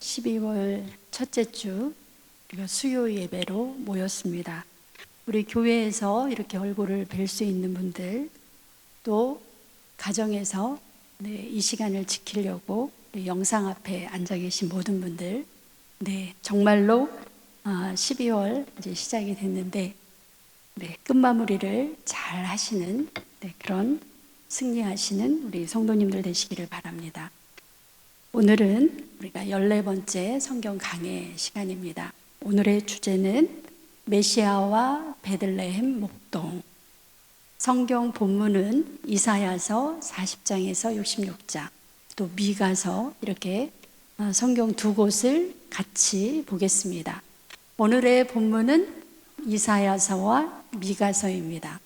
12월 첫째 주 우리가 수요 예배로 모였습니다. 우리 교회에서 이렇게 얼굴을 뵐 수 있는 분들, 또 가정에서 이 시간을 지키려고 영상 앞에 앉아 계신 모든 분들, 정말로 12월 이제 시작이 됐는데 끝마무리를 잘 하시는 그런 승리하시는 우리 성도님들 되시기를 바랍니다. 오늘은 우리가 14번째 성경 강해 시간입니다. 오늘의 주제는 메시아와 베들레헴 목동. 성경 본문은 이사야서 40장에서 66장, 또 미가서, 이렇게 성경 두 곳을 같이 보겠습니다. 오늘의 본문은 이사야서와 미가서입니다.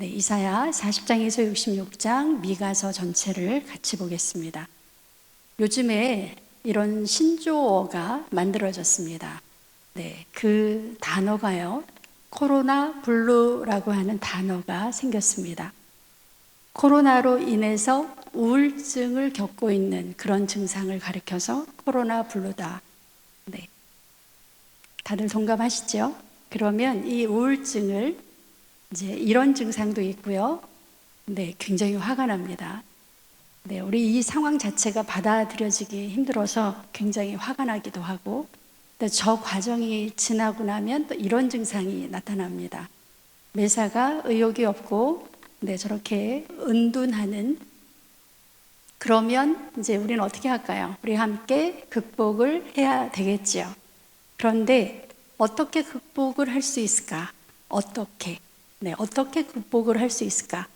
이사야 40장에서 66장, 미가서 전체를 같이 보겠습니다. 요즘에 이런 신조어가 만들어졌습니다. 그 단어가요, 코로나 블루라고 하는 단어가 생겼습니다. 코로나로 인해서 우울증을 겪고 있는 그런 증상을 가리켜서 코로나 블루다. 다들 동감하시죠? 그러면 이 우울증을 이제 이런 증상도 있고요. 굉장히 화가 납니다. 우리 이 상황 자체가 받아들여지기 힘들어서 굉장히 화가 나기도 하고, 저 과정이 지나고 나면 또 이런 증상이 나타납니다. 매사가 의욕이 없고, 저렇게 은둔하는. 그러면 이제 우리는 어떻게 할까요? 우리 함께 극복을 해야 되겠지요. 그런데 어떻게 극복을 할 수 있을까? 어떻게 극복을 할 수 있을까?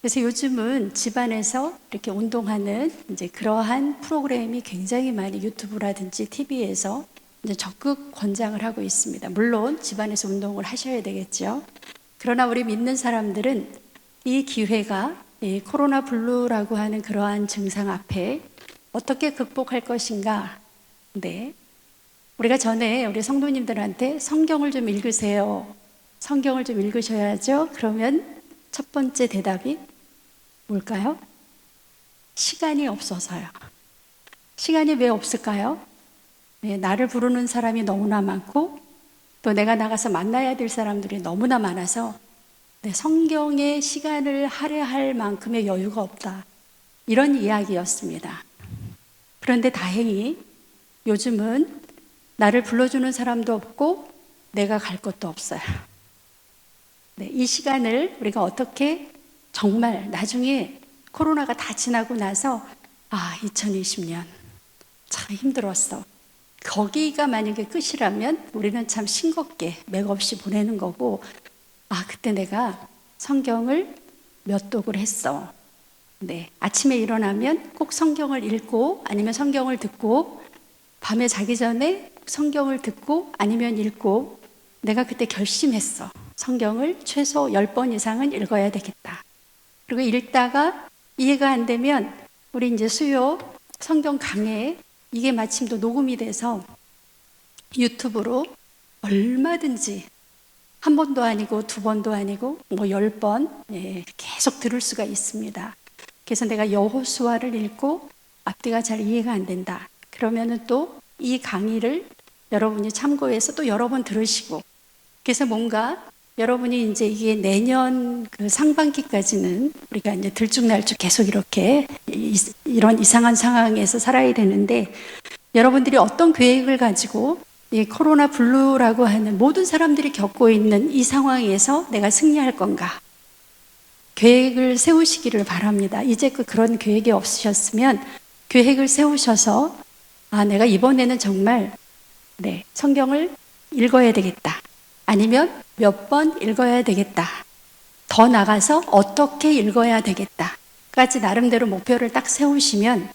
그래서 요즘은 집안에서 이렇게 운동하는 이제 그러한 프로그램이 굉장히 많이 유튜브라든지 TV에서 이제 적극 권장을 하고 있습니다. 물론 집안에서 운동을 하셔야 되겠죠. 그러나 우리 믿는 사람들은 이 기회가 이 코로나 블루라고 하는 그러한 증상 앞에 어떻게 극복할 것인가? 우리가 전에 우리 성도님들한테 성경을 좀 읽으세요. 성경을 좀 읽으셔야죠. 그러면 첫 번째 대답이 뭘까요? 시간이 없어서요. 시간이 왜 없을까요? 나를 부르는 사람이 너무나 많고, 또 내가 나가서 만나야 될 사람들이 너무나 많아서 성경에 시간을 할애할 만큼의 여유가 없다. 이런 이야기였습니다. 그런데 다행히 요즘은 나를 불러주는 사람도 없고 내가 갈 곳도 없어요. 이 시간을 우리가 어떻게 정말 나중에 코로나가 다 지나고 나서 2020년 참 힘들었어. 거기가 만약에 끝이라면 우리는 참 싱겁게 맥없이 보내는 거고, 그때 내가 성경을 몇 독을 했어. 아침에 일어나면 꼭 성경을 읽고 아니면 성경을 듣고, 밤에 자기 전에 성경을 듣고 아니면 읽고, 내가 그때 결심했어. 성경을 최소 10번 이상은 읽어야 되겠다. 그리고 읽다가 이해가 안 되면 우리 이제 수요 성경 강해, 이게 마침 또 녹음이 돼서 유튜브로 얼마든지 한 번도 아니고 두 번도 아니고 10번 계속 들을 수가 있습니다. 그래서 내가 여호수아를 읽고 앞뒤가 잘 이해가 안 된다. 그러면은 또 이 강의를 여러분이 참고해서 또 여러 번 들으시고, 그래서 뭔가 여러분이 이제 이게 내년 그 상반기까지는 우리가 이제 들쭉날쭉 계속 이렇게 이런 이상한 상황에서 살아야 되는데, 여러분들이 어떤 계획을 가지고 이 코로나 블루라고 하는 모든 사람들이 겪고 있는 이 상황에서 내가 승리할 건가? 계획을 세우시기를 바랍니다. 이제껏 그런 계획이 없으셨으면 계획을 세우셔서 내가 이번에는 정말 성경을 읽어야 되겠다. 아니면 몇 번 읽어야 되겠다. 더 나가서 어떻게 읽어야 되겠다까지 나름대로 목표를 딱 세우시면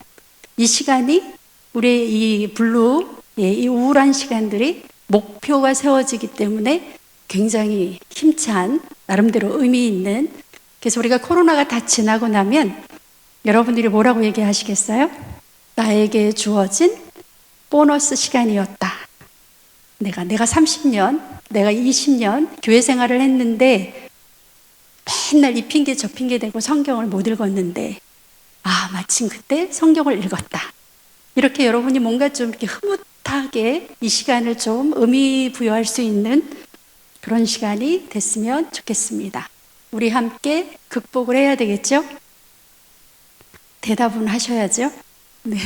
이 시간이 우리의 이 블루, 이 우울한 시간들이 목표가 세워지기 때문에 굉장히 힘찬, 나름대로 의미 있는, 그래서 우리가 코로나가 다 지나고 나면 여러분들이 뭐라고 얘기하시겠어요? 나에게 주어진 보너스 시간이었다. 내가 30년, 내가 20년 교회 생활을 했는데 맨날 이 핑계 저 핑계 대고 성경을 못 읽었는데 마침 그때 성경을 읽었다. 이렇게 여러분이 뭔가 좀 이렇게 흐뭇하게 이 시간을 좀 의미 부여할 수 있는 그런 시간이 됐으면 좋겠습니다. 우리 함께 극복을 해야 되겠죠? 대답은 하셔야죠. 네.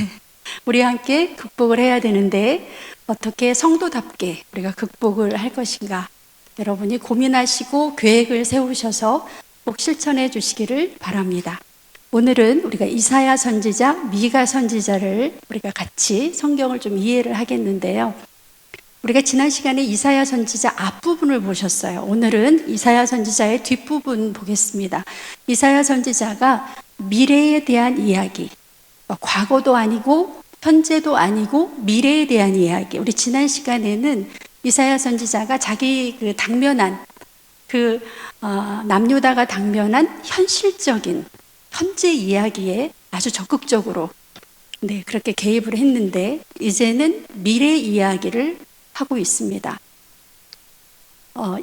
우리 함께 극복을 해야 되는데 어떻게 성도답게 우리가 극복을 할 것인가? 여러분이 고민하시고 계획을 세우셔서 꼭 실천해 주시기를 바랍니다. 오늘은 우리가 이사야 선지자, 미가 선지자를 우리가 같이 성경을 좀 이해를 하겠는데요. 우리가 지난 시간에 이사야 선지자 앞부분을 보셨어요. 오늘은 이사야 선지자의 뒷부분 보겠습니다. 이사야 선지자가 미래에 대한 이야기, 과거도 아니고 현재도 아니고 미래에 대한 이야기. 우리 지난 시간에는 이사야 선지자가 자기 그 당면한 남유다가 당면한 현실적인 현재 이야기에 아주 적극적으로 그렇게 개입을 했는데 이제는 미래 이야기를 하고 있습니다.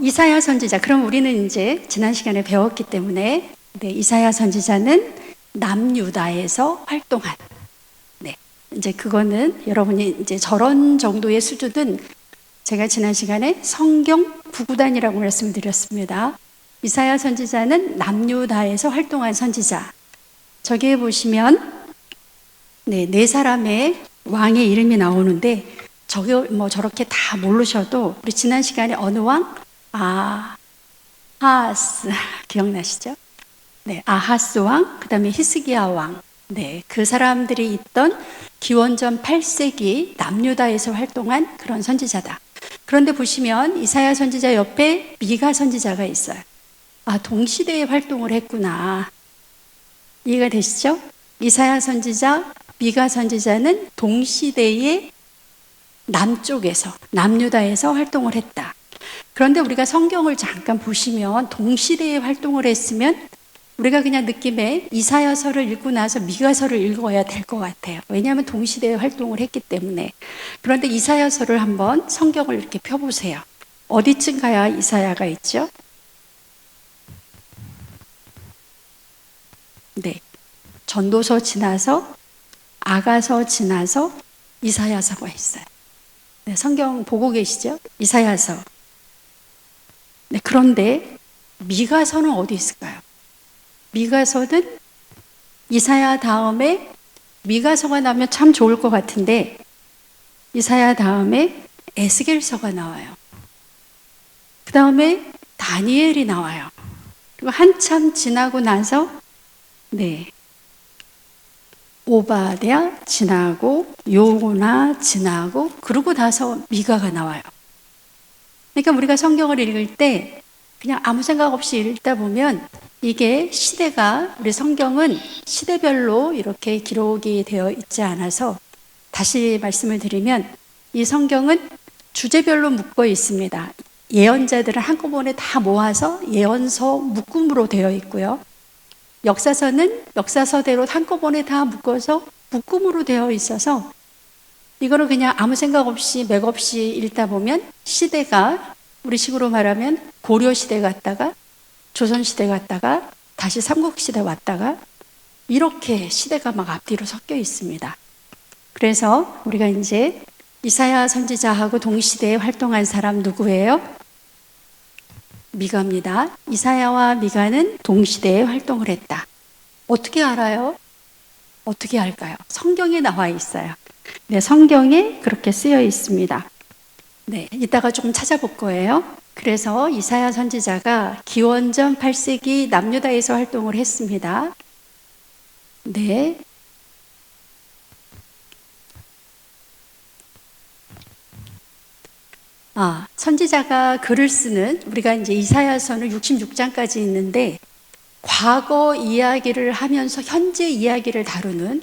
이사야 선지자, 그럼 우리는 이제 지난 시간에 배웠기 때문에 이사야 선지자는 남유다에서 활동한 이제 그거는 여러분이 이제 저런 정도의 수준은 제가 지난 시간에 성경 부구단이라고 말씀드렸습니다. 이사야 선지자는 남유다에서 활동한 선지자. 저기에 보시면 네 사람의 왕의 이름이 나오는데 저게 뭐 저렇게 다 모르셔도 우리 지난 시간에 어느 왕? 아하스 기억나시죠? 네, 아하스 왕, 그 다음에 히스기야 왕. 네, 그 사람들이 있던 기원전 8세기 남유다에서 활동한 그런 선지자다. 그런데 보시면 이사야 선지자 옆에 미가 선지자가 있어요. 동시대에 활동을 했구나. 이해가 되시죠? 이사야 선지자, 미가 선지자는 동시대에 남쪽에서, 남유다에서 활동을 했다. 그런데 우리가 성경을 잠깐 보시면 동시대에 활동을 했으면 우리가 그냥 느낌에 이사야서를 읽고 나서 미가서를 읽어야 될 것 같아요. 왜냐하면 동시대에 활동을 했기 때문에. 그런데 이사야서를 한번 성경을 이렇게 펴보세요. 어디쯤 가야 이사야가 있죠? 네, 전도서 지나서 아가서 지나서 이사야서가 있어요. 네, 성경 보고 계시죠? 이사야서. 네, 그런데 미가서는 어디 있을까요? 미가서는 이사야 다음에 미가서가 나오면 참 좋을 것 같은데 이사야 다음에 에스겔서가 나와요. 그 다음에 다니엘이 나와요. 그리고 한참 지나고 나서 오바댜 지나고 요나 지나고 그러고 나서 미가가 나와요. 그러니까 우리가 성경을 읽을 때 그냥 아무 생각 없이 읽다 보면 이게 시대가, 우리 성경은 시대별로 이렇게 기록이 되어 있지 않아서 다시 말씀을 드리면 이 성경은 주제별로 묶어 있습니다. 예언자들을 한꺼번에 다 모아서 예언서 묶음으로 되어 있고요. 역사서는 역사서대로 한꺼번에 다 묶어서 묶음으로 되어 있어서 이거를 그냥 아무 생각 없이 맥없이 읽다 보면 시대가 우리식으로 말하면 고려시대 갔다가 조선시대 갔다가 다시 삼국시대 왔다가 이렇게 시대가 막 앞뒤로 섞여 있습니다. 그래서 우리가 이제 이사야 선지자하고 동시대에 활동한 사람 누구예요? 미가입니다. 이사야와 미가는 동시대에 활동을 했다. 어떻게 알아요? 어떻게 알까요? 성경에 나와 있어요. 네, 성경에 그렇게 쓰여 있습니다. 네, 이따가 조금 찾아볼 거예요. 그래서 이사야 선지자가 기원전 8세기 남유다에서 활동을 했습니다. 네. 선지자가 글을 쓰는, 우리가 이제 이사야서는 66장까지 있는데 과거 이야기를 하면서 현재 이야기를 다루는,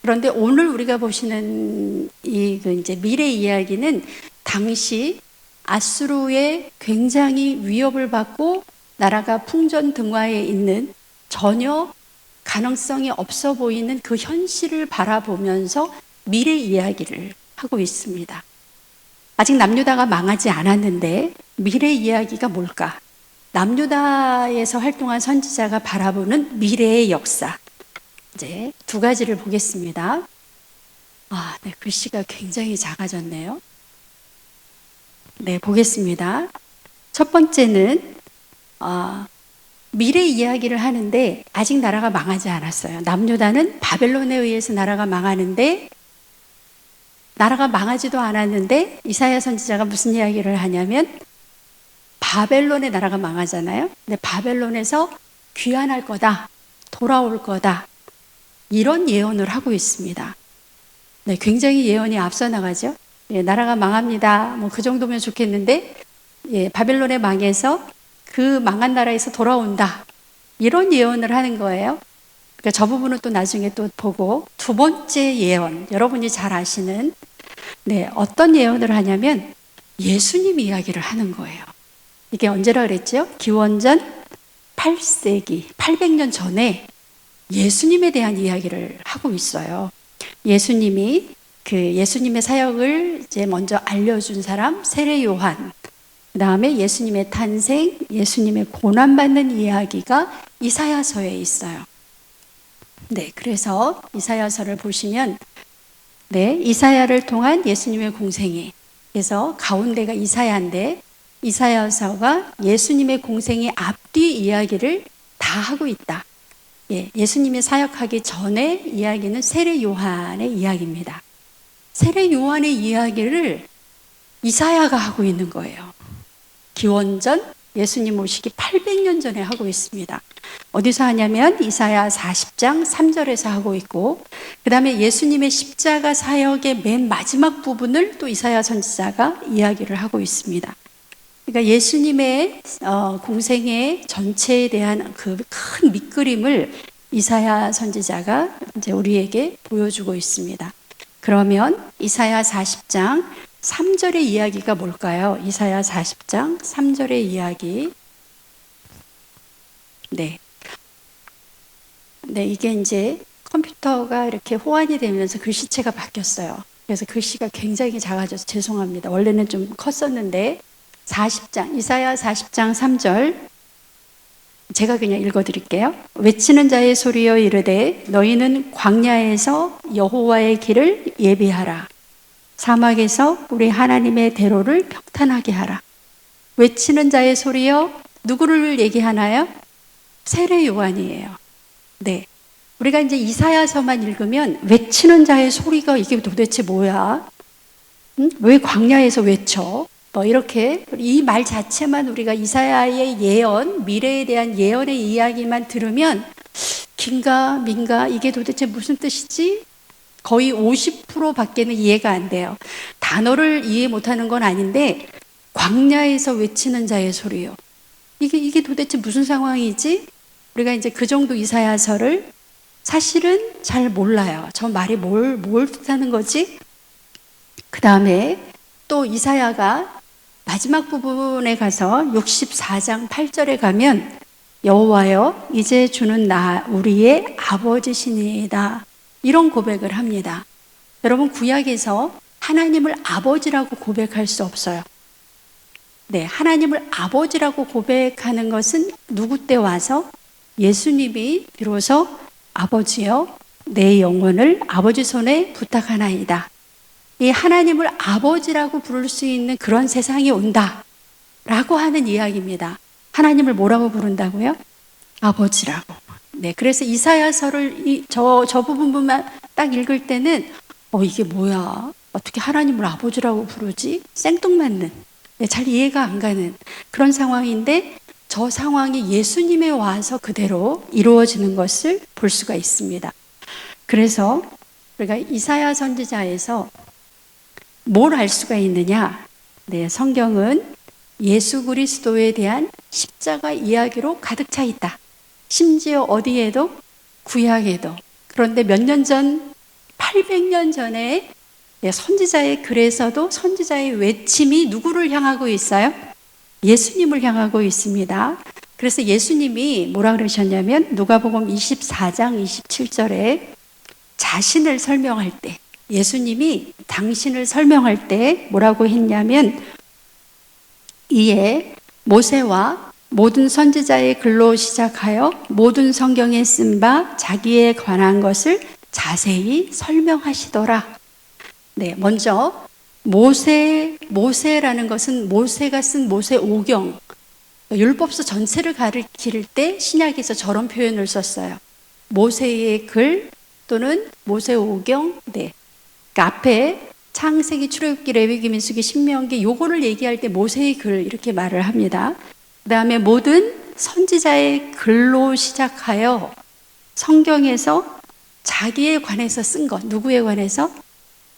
그런데 오늘 우리가 보시는 이제 미래 이야기는 당시 아수르의 굉장히 위협을 받고 나라가 풍전등화에 있는 전혀 가능성이 없어 보이는 그 현실을 바라보면서 미래 이야기를 하고 있습니다. 아직 남유다가 망하지 않았는데 미래 이야기가 뭘까? 남유다에서 활동한 선지자가 바라보는 미래의 역사. 이제 두 가지를 보겠습니다. 네, 글씨가 굉장히 작아졌네요. 네, 보겠습니다. 첫 번째는 미래 이야기를 하는데 아직 나라가 망하지 않았어요. 남유다는 바벨론에 의해서 나라가 망하는데, 나라가 망하지도 않았는데 이사야 선지자가 무슨 이야기를 하냐면 바벨론의 나라가 망하잖아요. 근데 바벨론에서 귀환할 거다, 돌아올 거다, 이런 예언을 하고 있습니다. 네, 굉장히 예언이 앞서 나가죠. 예, 나라가 망합니다. 뭐 그 정도면 좋겠는데, 예, 바벨론의 망에서 그 망한 나라에서 돌아온다, 이런 예언을 하는 거예요. 그러니까 저 부분은 또 나중에 또 보고, 두 번째 예언, 여러분이 잘 아시는, 네, 어떤 예언을 하냐면 예수님 이야기를 하는 거예요. 이게 언제라 그랬죠? 기원전 8세기, 800년 전에 예수님에 대한 이야기를 하고 있어요. 예수님이 예수님의 사역을 이제 먼저 알려준 사람 세례 요한, 그 다음에 예수님의 탄생, 예수님의 고난받는 이야기가 이사야서에 있어요. 네, 그래서 이사야서를 보시면, 네, 이사야를 통한 예수님의 공생애, 그래서 가운데가 이사야인데 이사야서가 예수님의 공생의 앞뒤 이야기를 다 하고 있다. 예, 예수님이 사역하기 전에 이야기는 세례 요한의 이야기입니다. 세례 요한의 이야기를 이사야가 하고 있는 거예요. 기원전 예수님 오시기 800년 전에 하고 있습니다. 어디서 하냐면 이사야 40장 3절에서 하고 있고, 그 다음에 예수님의 십자가 사역의 맨 마지막 부분을 또 이사야 선지자가 이야기를 하고 있습니다. 그러니까 예수님의 공생의 전체에 대한 그 큰 밑그림을 이사야 선지자가 이제 우리에게 보여주고 있습니다. 그러면 이사야 40장 3절의 이야기가 뭘까요? 이사야 40장 3절의 이야기. 네. 네, 이게 이제 컴퓨터가 이렇게 호환이 되면서 글씨체가 바뀌었어요. 그래서 글씨가 굉장히 작아져서 죄송합니다. 원래는 좀 컸었는데, 40장, 이사야 40장 3절, 제가 그냥 읽어드릴게요. 외치는 자의 소리여 이르되 너희는 광야에서 여호와의 길을 예비하라. 사막에서 우리 하나님의 대로를 평탄하게 하라. 외치는 자의 소리여, 누구를 얘기하나요? 세례 요한이에요. 네, 우리가 이제 이사야서만 읽으면 외치는 자의 소리가 이게 도대체 뭐야? 왜 광야에서 외쳐? 뭐 이렇게 이 말 자체만 우리가 이사야의 예언, 미래에 대한 예언의 이야기만 들으면 긴가 민가, 이게 도대체 무슨 뜻이지? 거의 50%밖에는 이해가 안 돼요. 단어를 이해 못하는 건 아닌데 광야에서 외치는 자의 소리요. 이게 도대체 무슨 상황이지? 우리가 이제 그 정도 이사야서를 사실은 잘 몰라요. 저 말이 뭘 뜻하는 거지? 그 다음에 또 이사야가 마지막 부분에 가서 64장 8절에 가면 여호와여 이제 주는 나 우리의 아버지시니이다, 이런 고백을 합니다. 여러분, 구약에서 하나님을 아버지라고 고백할 수 없어요. 네, 하나님을 아버지라고 고백하는 것은 누구 때 와서 예수님이 비로소 아버지여 내 영혼을 아버지 손에 부탁하나이다, 이 하나님을 아버지라고 부를 수 있는 그런 세상이 온다 라고 하는 이야기입니다. 하나님을 뭐라고 부른다고요? 아버지라고. 네, 그래서 이사야서를 저 부분만 딱 읽을 때는 이게 뭐야? 어떻게 하나님을 아버지라고 부르지? 생뚱맞는, 네, 잘 이해가 안 가는 그런 상황인데, 저 상황이 예수님에 와서 그대로 이루어지는 것을 볼 수가 있습니다. 그래서 우리가 이사야 선지자에서 뭘 알 수가 있느냐? 네, 성경은 예수 그리스도에 대한 십자가 이야기로 가득 차 있다. 심지어 어디에도? 구약에도. 그런데 몇 년 전, 800년 전에 선지자의 글에서도 선지자의 외침이 누구를 향하고 있어요? 예수님을 향하고 있습니다. 그래서 예수님이 뭐라 그러셨냐면 누가복음 24장 27절에 자신을 설명할 때, 예수님이 당신을 설명할 때 뭐라고 했냐면, 이에 모세와 모든 선지자의 글로 시작하여 모든 성경에 쓴 바 자기에 관한 것을 자세히 설명하시더라. 네, 먼저 모세라는 것은 모세가 쓴 모세오경, 율법서 전체를 가리킬 때 신약에서 저런 표현을 썼어요. 모세의 글 또는 모세오경. 네. 그러니까 앞에 창세기, 출애굽기, 레위기, 민수기, 신명기 요거를 얘기할 때 모세의 글 이렇게 말을 합니다. 그다음에 모든 선지자의 글로 시작하여 성경에서 자기에 관해서 쓴 것, 누구에 관해서?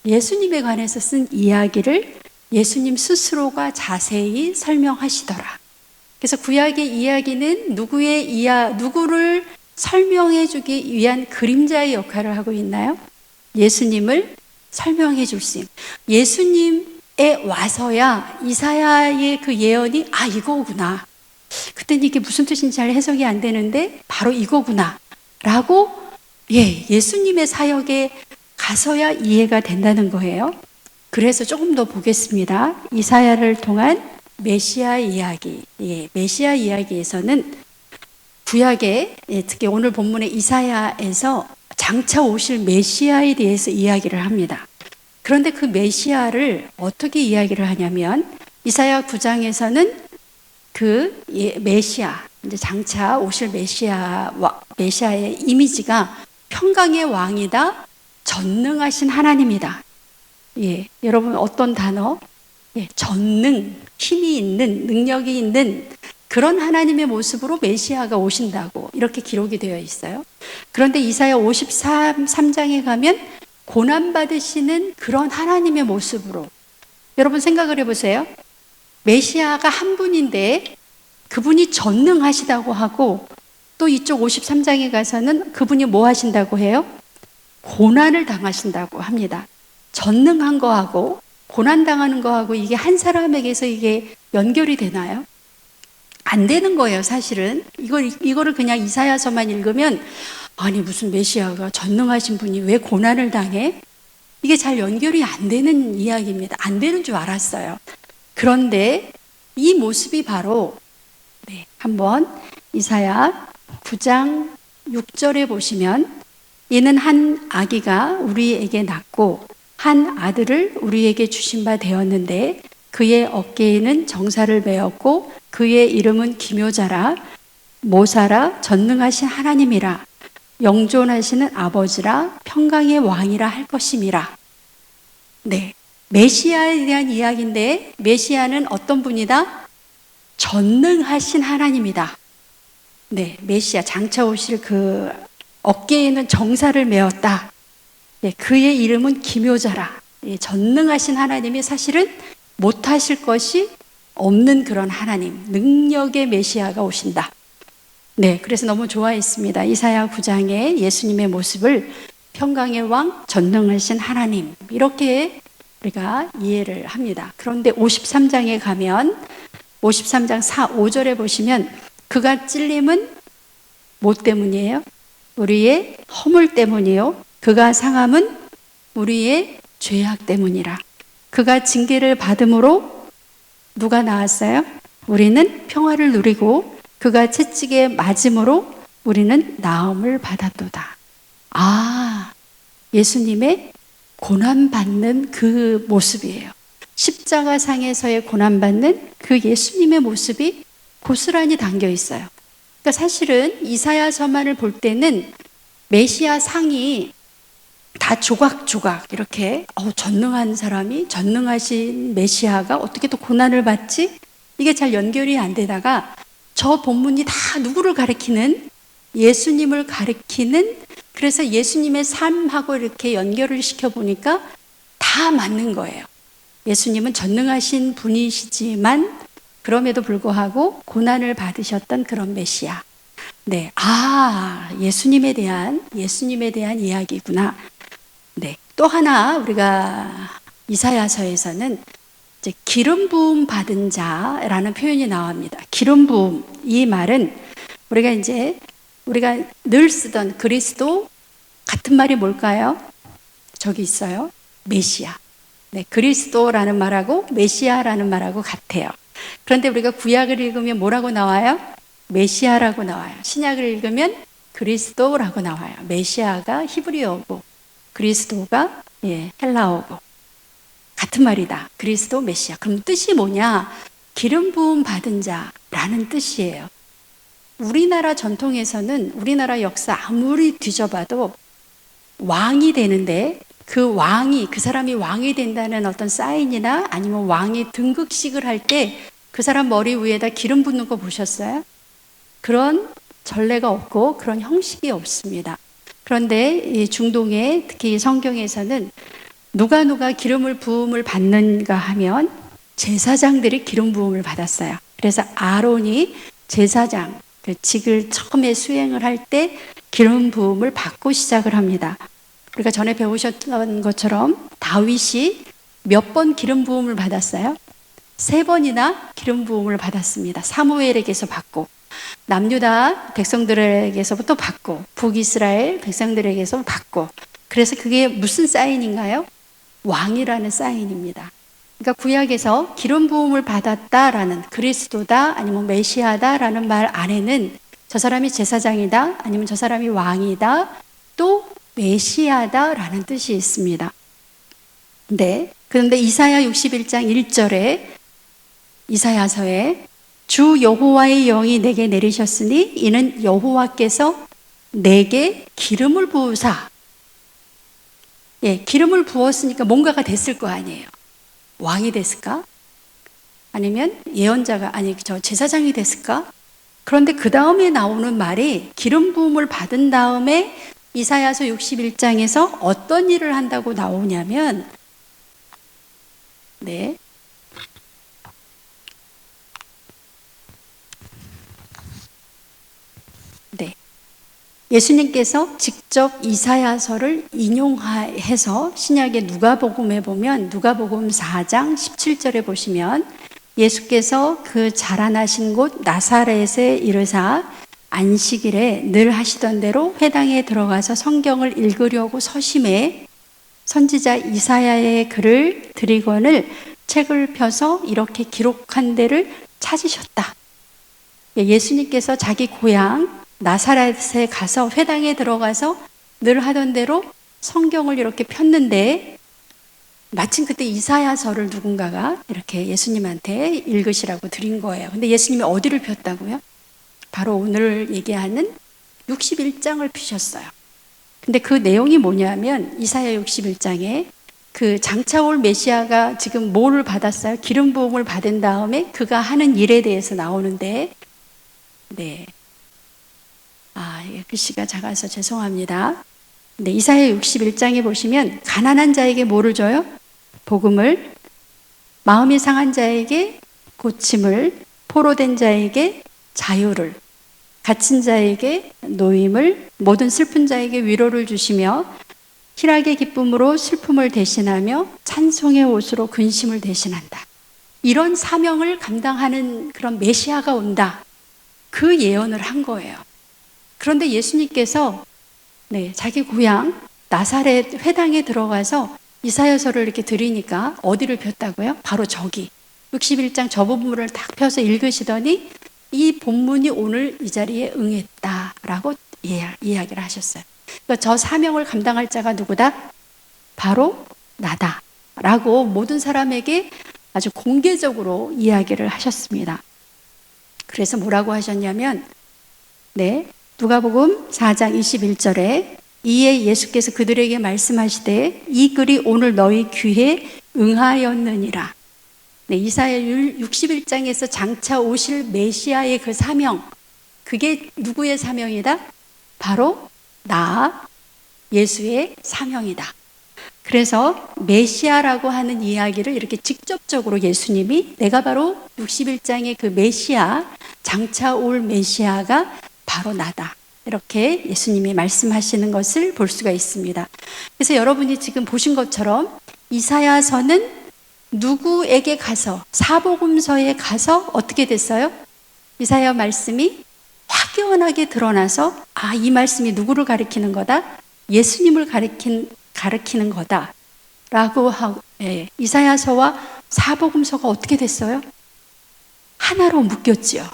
예수님에 관해서 쓴 이야기를 예수님 스스로가 자세히 설명하시더라. 그래서 구약의 이야기는 누구를 설명해 주기 위한 그림자의 역할을 하고 있나요? 예수님을 설명해 줄 수 있는. 예수님에 와서야 이사야의 그 예언이 이거구나. 그땐 이게 무슨 뜻인지 잘 해석이 안 되는데 바로 이거구나 라고 예수님의 사역에 가서야 이해가 된다는 거예요. 그래서 조금 더 보겠습니다. 이사야를 통한 메시아 이야기. 메시아 이야기에서는 구약에 특히 오늘 본문의 이사야에서 장차 오실 메시아에 대해서 이야기를 합니다. 그런데 그 메시아를 어떻게 이야기를 하냐면 이사야 9장에서는 그 메시아, 이제 장차 오실 메시아의 이미지가 평강의 왕이다, 전능하신 하나님이다. 여러분 어떤 단어? 전능, 힘이 있는, 능력이 있는 그런 하나님의 모습으로 메시아가 오신다고 이렇게 기록이 되어 있어요. 그런데 이사야 53장에 가면 고난받으시는 그런 하나님의 모습으로. 여러분 생각을 해보세요. 메시아가 한 분인데 그분이 전능하시다고 하고 또 이쪽 53장에 가서는 그분이 뭐 하신다고 해요? 고난을 당하신다고 합니다. 전능한 거하고 고난당하는 거하고 이게 한 사람에게서 이게 연결이 되나요? 안 되는 거예요, 사실은. 이거를 그냥 이사야서만 읽으면 아니 무슨 메시아가 전능하신 분이 왜 고난을 당해? 이게 잘 연결이 안 되는 이야기입니다. 안 되는 줄 알았어요. 그런데 이 모습이 바로 한번 이사야 9장 6절에 보시면 이는 한 아기가 우리에게 낳고 한 아들을 우리에게 주신 바 되었는데 그의 어깨에는 정사를 메었고 그의 이름은 기묘자라 모사라 전능하신 하나님이라 영존하시는 아버지라 평강의 왕이라 할 것임이라. 메시아에 대한 이야기인데 메시아는 어떤 분이다? 전능하신 하나님이다. 메시아 장차 오실 그 어깨에는 정사를 메었다. 그의 이름은 기묘자라. 전능하신 하나님이 사실은 못하실 것이 없는 그런 하나님, 능력의 메시아가 오신다. 그래서 너무 좋아했습니다. 이사야 9장에 예수님의 모습을 평강의 왕, 전능하신 하나님 이렇게 우리가 이해를 합니다. 그런데 53장에 가면 53장 4, 5절에 보시면 그가 찔림은 뭐 때문이에요? 우리의 허물 때문이요. 그가 상함은 우리의 죄악 때문이라. 그가 징계를 받음으로 누가 나았어요? 우리는 평화를 누리고 그가 채찍에 맞음으로 우리는 나음을 받았도다. 예수님의 고난받는 그 모습이에요. 십자가상에서의 고난받는 그 예수님의 모습이 고스란히 담겨 있어요. 그러니까 사실은 이사야서만을 볼 때는 메시아 상이 다 조각조각 이렇게 전능한 사람이 전능하신 메시아가 어떻게 또 고난을 받지? 이게 잘 연결이 안 되다가 저 본문이 다 누구를 가리키는? 예수님을 가리키는. 그래서 예수님의 삶하고 이렇게 연결을 시켜보니까 다 맞는 거예요. 예수님은 전능하신 분이시지만 그럼에도 불구하고 고난을 받으셨던 그런 메시아. 예수님에 대한 이야기구나. 또 하나 우리가 이사야서에서는 이제 기름 부음 받은 자라는 표현이 나옵니다. 기름 부음, 이 말은 우리가 늘 쓰던 그리스도 같은 말이 뭘까요? 저기 있어요. 메시아. 그리스도라는 말하고 메시아라는 말하고 같아요. 그런데 우리가 구약을 읽으면 뭐라고 나와요? 메시아라고 나와요. 신약을 읽으면 그리스도라고 나와요. 메시아가 히브리어고 그리스도가 헬라어고. 같은 말이다. 그리스도 메시아. 그럼 뜻이 뭐냐? 기름 부음 받은 자라는 뜻이에요. 우리나라 전통에서는 우리나라 역사 아무리 뒤져봐도 왕이 되는데 그 사람이 왕이 된다는 어떤 사인이나 아니면 왕이 등극식을 할 때 그 사람 머리 위에다 기름 붓는 거 보셨어요? 그런 전례가 없고 그런 형식이 없습니다. 그런데 이 중동에 특히 성경에서는 누가 기름을 부음을 받는가 하면 제사장들이 기름 부음을 받았어요. 그래서 아론이 제사장 그 직을 처음에 수행을 할 때 기름 부음을 받고 시작을 합니다. 우리가 전에 배우셨던 것처럼 다윗이 몇 번 기름 부음을 받았어요? 3번이나 기름 부음을 받았습니다. 사무엘에게서 받고 남유다 백성들에게서부터 받고 북이스라엘 백성들에게서 받고. 그래서 그게 무슨 사인인가요? 왕이라는 사인입니다. 그러니까 구약에서 기름 부음을 받았다라는 그리스도다 아니면 메시아다라는 말 안에는 저 사람이 제사장이다 아니면 저 사람이 왕이다 또 메시아다라는 뜻이 있습니다. 네. 그런데 이사야 61장 1절에 이사야서에 주 여호와의 영이 내게 내리셨으니 이는 여호와께서 내게 기름을 부으사. 예, 기름을 부었으니까 뭔가가 됐을 거 아니에요. 왕이 됐을까? 아니면 예언자가 제사장이 됐을까? 그런데 그 다음에 나오는 말이 기름 부음을 받은 다음에 이사야서 61장에서 어떤 일을 한다고 나오냐면 네. 네. 예수님께서 직접 이사야서를 인용해서 신약의 누가복음에 보면 누가복음 4장 17절에 보시면 예수께서 그 자라나신 곳 나사렛에 이르사 안식일에 늘 하시던 대로 회당에 들어가서 성경을 읽으려고 서심해 선지자 이사야의 글을 드리거늘 책을 펴서 이렇게 기록한 데를 찾으셨다. 예수님께서 자기 고향 나사렛에 가서 회당에 들어가서 늘 하던 대로 성경을 이렇게 폈는데 마침 그때 이사야서를 누군가가 이렇게 예수님한테 읽으시라고 드린 거예요. 근데 예수님이 어디를 폈다고요? 바로 오늘 얘기하는 61장을 피셨어요. 근데 그 내용이 뭐냐면 이사야 61장에 그 장차 올 메시아가 지금 뭐를 받았어요? 기름 부음을 받은 다음에 그가 하는 일에 대해서 나오는데 네. 글씨가 작아서 죄송합니다. 네, 이사야 61장에 보시면 가난한 자에게 뭐를 줘요? 복음을, 마음이 상한 자에게 고침을, 포로된 자에게 자유를, 갇힌 자에게 노임을, 모든 슬픈 자에게 위로를 주시며 희락의 기쁨으로 슬픔을 대신하며 찬송의 옷으로 근심을 대신한다. 이런 사명을 감당하는 그런 메시아가 온다. 그 예언을 한 거예요. 그런데 예수님께서 자기 고향 나사렛 회당에 들어가서 이사야서를 이렇게 드리니까 어디를 폈다고요? 바로 저기 61장 저 부분을 딱 펴서 읽으시더니 이 본문이 오늘 이 자리에 응했다라고 이야기를 하셨어요. 그러니까 저 사명을 감당할 자가 누구다? 바로 나다라고 모든 사람에게 아주 공개적으로 이야기를 하셨습니다. 그래서 뭐라고 하셨냐면 누가복음 4장 21절에 이에 예수께서 그들에게 말씀하시되 이 글이 오늘 너희 귀에 응하였느니라. 이사야 61장에서 장차 오실 메시아의 그 사명, 그게 누구의 사명이다? 바로 나 예수의 사명이다. 그래서 메시아라고 하는 이야기를 이렇게 직접적으로 예수님이 내가 바로 61장의 그 메시아, 장차 올 메시아가 바로 나다. 이렇게 예수님이 말씀하시는 것을 볼 수가 있습니다. 그래서 여러분이 지금 보신 것처럼 이사야서는 누구에게 가서, 사복음서에 가서 어떻게 됐어요? 이사야 말씀이 확연하게 드러나서 이 말씀이 누구를 가리키는 거다? 예수님을 가리키는 거다 라고 하고 이사야서와 사복음서가 어떻게 됐어요? 하나로 묶였지요.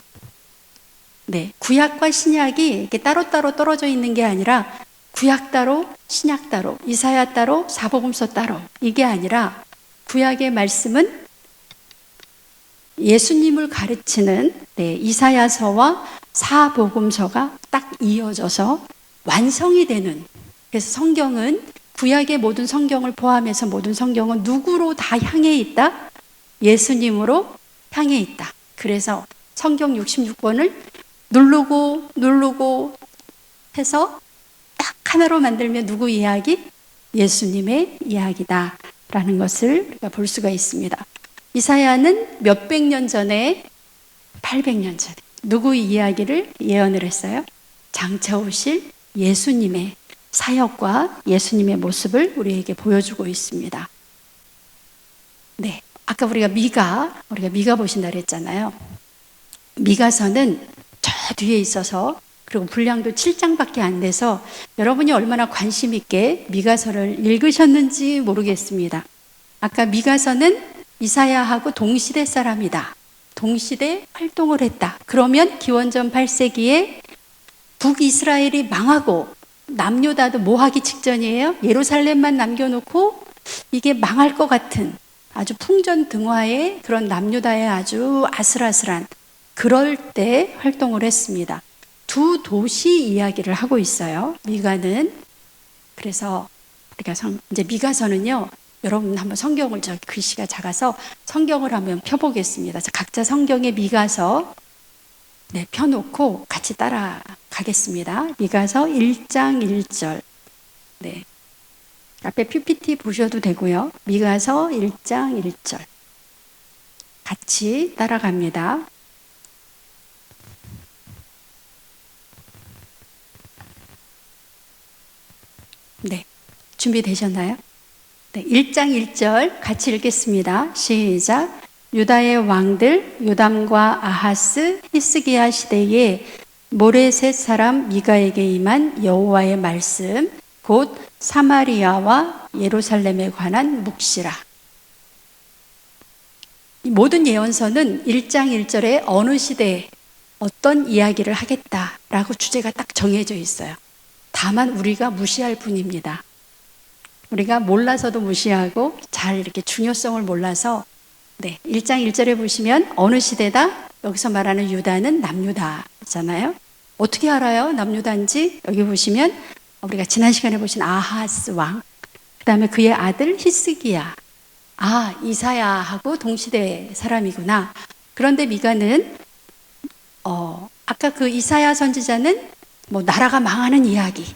구약과 신약이 이렇게 따로따로 떨어져 있는 게 아니라 구약 따로, 신약 따로, 이사야 따로, 사복음서 따로 이게 아니라 구약의 말씀은 예수님을 가르치는 이사야서와 사복음서가 딱 이어져서 완성이 되는, 그래서 성경은 구약의 모든 성경을 포함해서 모든 성경은 누구로 다 향해 있다? 예수님으로 향해 있다. 그래서 성경 66권을 누르고 해서 딱 하나로 만들면 누구 이야기? 예수님의 이야기다 라는 것을 우리가 볼 수가 있습니다. 이사야는 몇백 년 전에, 800년 전에 누구 이야기를 예언을 했어요? 장차 오실 예수님의 사역과 예수님의 모습을 우리에게 보여주고 있습니다. 네, 아까 우리가 미가 보신다 그랬잖아요. 미가서는 저 뒤에 있어서, 그리고 분량도 7장밖에 안 돼서 여러분이 얼마나 관심 있게 미가서를 읽으셨는지 모르겠습니다. 아까 미가서는 이사야하고 동시대 사람이다. 동시대 활동을 했다. 그러면 기원전 8세기에 북이스라엘이 망하고 남유다도 뭐하기 직전이에요? 예루살렘만 남겨놓고 이게 망할 것 같은 아주 풍전등화의 그런 남유다의 아주 아슬아슬한 그럴 때 활동을 했습니다. 두 도시 이야기를 하고 있어요. 미가는. 그래서 우리가 이제 미가서는요, 여러분 한번 성경을, 저 글씨가 작아서 성경을 한번 펴보겠습니다. 각자 성경의 미가서 펴놓고 같이 따라가겠습니다. 미가서 1장 1절. 네. 앞에 PPT 보셔도 되고요. 미가서 1장 1절. 같이 따라갑니다. 네. 준비되셨나요? 네. 1장 1절 같이 읽겠습니다. 시작. 유다의 왕들 요담과 아하스 히스기야 시대에 모레셋 사람 미가에게 임한 여호와의 말씀, 곧 사마리아와 예루살렘에 관한 묵시라. 이 모든 예언서는 1장 1절에 어느 시대에 어떤 이야기를 하겠다라고 주제가 딱 정해져 있어요. 다만 우리가 무시할 뿐입니다. 우리가 몰라서도 무시하고 잘 이렇게 중요성을 몰라서 1장 1절에 보시면 어느 시대다? 여기서 말하는 유다는 남유다잖아요. 어떻게 알아요? 남유다인지? 여기 보시면 우리가 지난 시간에 보신 아하스 왕, 그 다음에 그의 아들 히스기야. 아, 이사야하고 동시대 사람이구나. 그런데 미가는 아까 그 이사야 선지자는 뭐 나라가 망하는 이야기,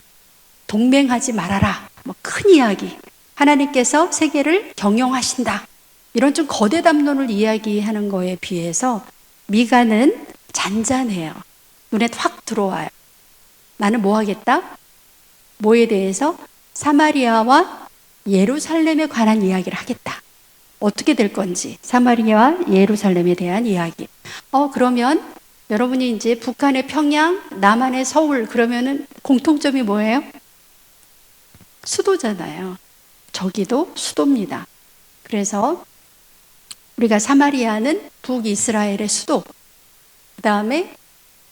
동맹하지 말아라, 뭐 큰 이야기, 하나님께서 세계를 경영하신다, 이런 좀 거대 담론을 이야기하는 거에 비해서 미가는 잔잔해요. 눈에 확 들어와요. 나는 뭐 하겠다? 뭐에 대해서? 사마리아와 예루살렘에 관한 이야기를 하겠다. 어떻게 될 건지, 사마리아와 예루살렘에 대한 이야기. 그러면 여러분이 이제 북한의 평양, 남한의 서울, 그러면은 공통점이 뭐예요? 수도잖아요. 저기도 수도입니다. 그래서 우리가 사마리아는 북이스라엘의 수도, 그 다음에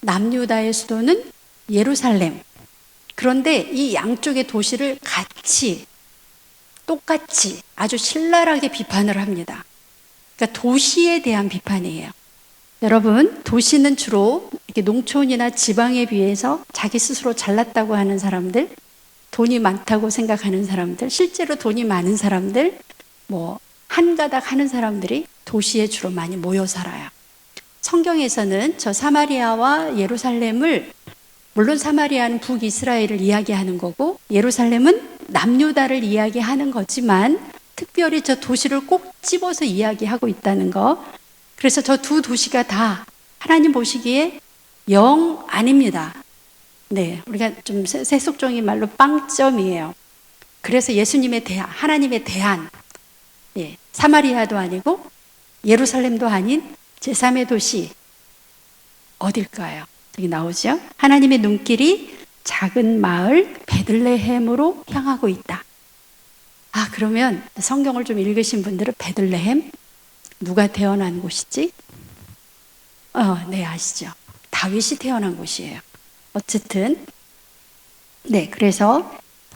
남유다의 수도는 예루살렘. 그런데 이 양쪽의 도시를 똑같이 아주 신랄하게 비판을 합니다. 그러니까 도시에 대한 비판이에요. 여러분, 도시는 주로 이렇게 농촌이나 지방에 비해서 자기 스스로 잘났다고 하는 사람들, 돈이 많다고 생각하는 사람들, 실제로 돈이 많은 사람들, 뭐 한가닥 하는 사람들이 도시에 주로 많이 모여 살아요. 성경에서는 저 사마리아와 예루살렘을, 물론 사마리아는 북이스라엘을 이야기하는 거고 예루살렘은 남유다를 이야기하는 거지만 특별히 저 도시를 꼭 집어서 이야기하고 있다는 거. 그래서 저 두 도시가 다 하나님 보시기에 영 아닙니다. 네, 우리가 좀 세속적인 말로 빵점이에요. 그래서 예수님에 대한, 하나님에 대한, 사마리아도 아니고 예루살렘도 아닌 제3의 도시 어딜까요? 여기 나오죠? 하나님의 눈길이 작은 마을 베들레헴으로 향하고 있다. 아, 그러면 성경을 좀 읽으신 분들은 베들레헴 누가 태어난 곳이지? 네, 아시죠? 다윗이 태어난 곳이에요. 어쨌든 그래서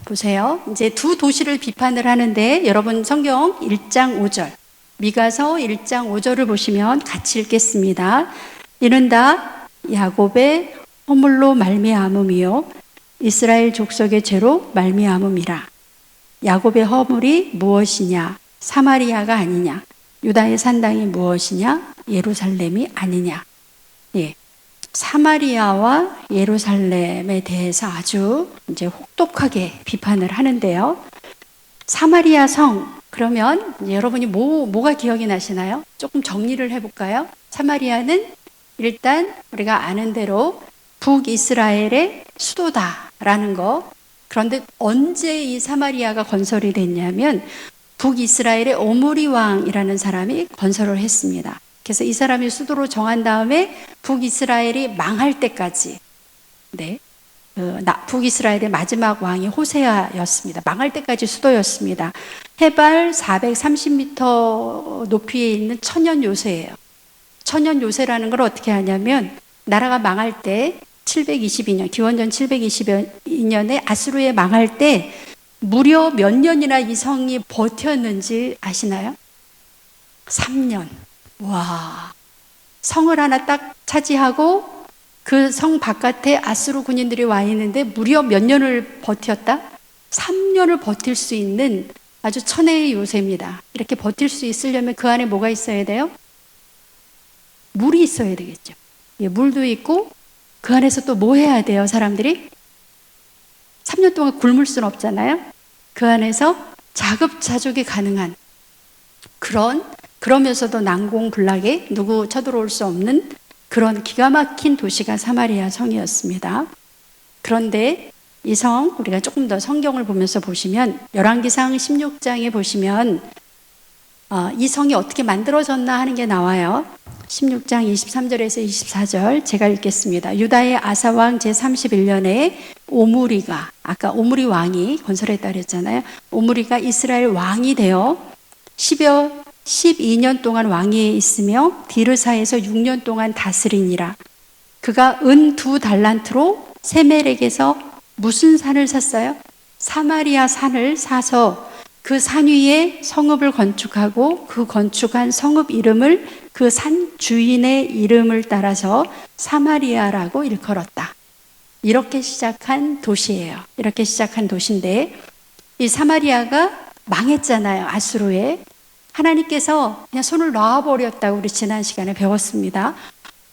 보세요. 이제 두 도시를 비판을 하는데 여러분 성경 1장 5절 미가서 1장 5절을 보시면 같이 읽겠습니다. 이는 다 야곱의 허물로 말미암음이요 이스라엘 족속의 죄로 말미암음이라. 야곱의 허물이 무엇이냐? 사마리아가 아니냐? 유다의 산당이 무엇이냐? 예루살렘이 아니냐? 예. 사마리아와 예루살렘에 대해서 아주 이제 혹독하게 비판을 하는데요. 사마리아 성, 그러면 여러분이 뭐가 기억이 나시나요? 조금 정리를 해볼까요? 사마리아는 일단 우리가 아는 대로 북이스라엘의 수도다라는 거. 그런데 언제 이 사마리아가 건설이 됐냐면 북이스라엘의 오므리 왕이라는 사람이 건설을 했습니다. 그래서 이 사람이 수도로 정한 다음에 북이스라엘이 망할 때까지, 네, 북이스라엘의 마지막 왕이 호세아였습니다. 망할 때까지 수도였습니다. 해발 430m 높이에 있는 천연 요새예요. 천연 요새라는 걸 어떻게 하냐면 나라가 망할 때 722년, 기원전 722년에 아수르에 망할 때 무려 몇 년이나 이 성이 버텼는지 아시나요? 3년. 와, 성을 하나 딱 차지하고 그 성 바깥에 아수르 군인들이 와 있는데 무려 몇 년을 버텼다? 3년을 버틸 수 있는 아주 천혜의 요새입니다. 이렇게 버틸 수 있으려면 그 안에 뭐가 있어야 돼요? 물이 있어야 되겠죠. 예, 물도 있고 그 안에서 또 뭐 해야 돼요, 사람들이? 3년 동안 굶을 수는 없잖아요. 그 안에서 자급자족이 가능한 그러면서도 난공불락에 누구 쳐들어올 수 없는 그런 기가 막힌 도시가 사마리아 성이었습니다. 그런데 이 성, 우리가 조금 더 성경을 보면서 보시면 열왕기상 16장에 보시면 이 성이 어떻게 만들어졌나 하는 게 나와요. 16장 23절에서 24절 제가 읽겠습니다. 유다의 아사왕 제31년에 오므리가, 아까 오므리 왕이 건설했다 그랬잖아요. 오므리가 이스라엘 왕이 되어 12년 동안 왕위에 있으며 디르사에서 6년 동안 다스리니라. 그가 은 2달란트로 세멜에게서 무슨 산을 샀어요? 사마리아 산을 사서 그 산 위에 성읍을 건축하고 그 건축한 성읍 이름을 그 산 주인의 이름을 따라서 사마리아라고 일컬었다. 이렇게 시작한 도시예요. 이렇게 시작한 도시인데 이 사마리아가 망했잖아요. 아수르에. 하나님께서 그냥 손을 놔버렸다고 우리 지난 시간에 배웠습니다.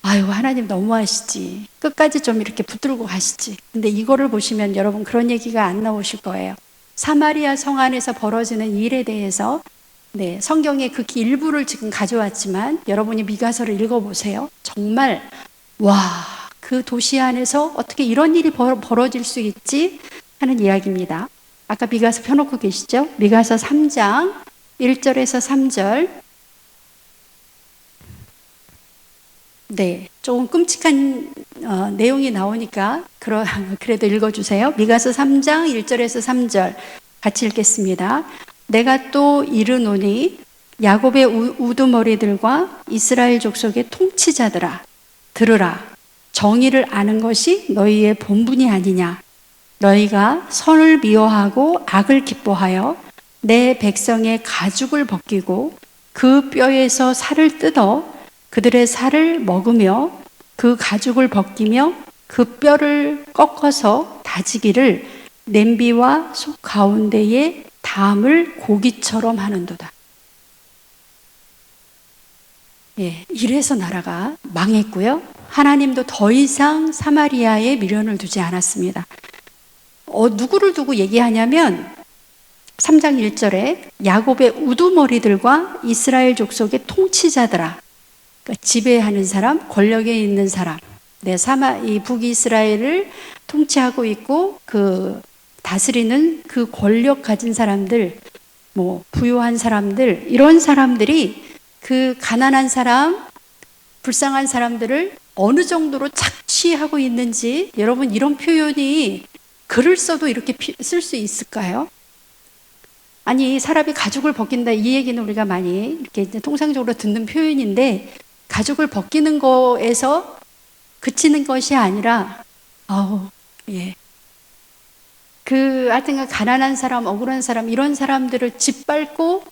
아유, 하나님 너무하시지. 끝까지 좀 이렇게 붙들고 가시지. 근데 이거를 보시면 여러분 그런 얘기가 안 나오실 거예요. 사마리아 성 안에서 벌어지는 일에 대해서 성경의 그 일부를 지금 가져왔지만 여러분이 미가서를 읽어보세요. 정말 와, 그 도시 안에서 어떻게 이런 일이 벌어질 수 있지 하는 이야기입니다. 아까 미가서 펴놓고 계시죠? 미가서 3장 1절에서 3절. 네, 조금 끔찍한 내용이 나오니까 그래도 읽어주세요. 미가서 3장 1절에서 3절 같이 읽겠습니다. 내가 또 이르노니 야곱의 우두머리들과 이스라엘 족속의 통치자들아, 들으라. 정의를 아는 것이 너희의 본분이 아니냐. 너희가 선을 미워하고 악을 기뻐하여 내 백성의 가죽을 벗기고 그 뼈에서 살을 뜯어 그들의 살을 먹으며 그 가죽을 벗기며 그 뼈를 꺾어서 다지기를 냄비와 속 가운데에 담을 고기처럼 하는도다. 예, 이래서 나라가 망했고요. 하나님도 더 이상 사마리아에 미련을 두지 않았습니다. 누구를 두고 얘기하냐면 3장 1절에 야곱의 우두머리들과 이스라엘 족속의 통치자들아, 그러니까 지배하는 사람, 권력에 있는 사람, 이 북이스라엘을 통치하고 있고 그 다스리는 그 권력 가진 사람들, 부유한 사람들, 이런 사람들이 그 가난한 사람, 불쌍한 사람들을 어느 정도로 착취하고 있는지, 여러분 이런 표현이 글을 써도 이렇게 쓸 수 있을까요? 아니, 사람이 가죽을 벗긴다, 이 얘기는 우리가 많이 이렇게 이제 통상적으로 듣는 표현인데, 가죽을 벗기는 거에서 그치는 것이 아니라, 하여튼 가난한 사람, 억울한 사람, 이런 사람들을 짓밟고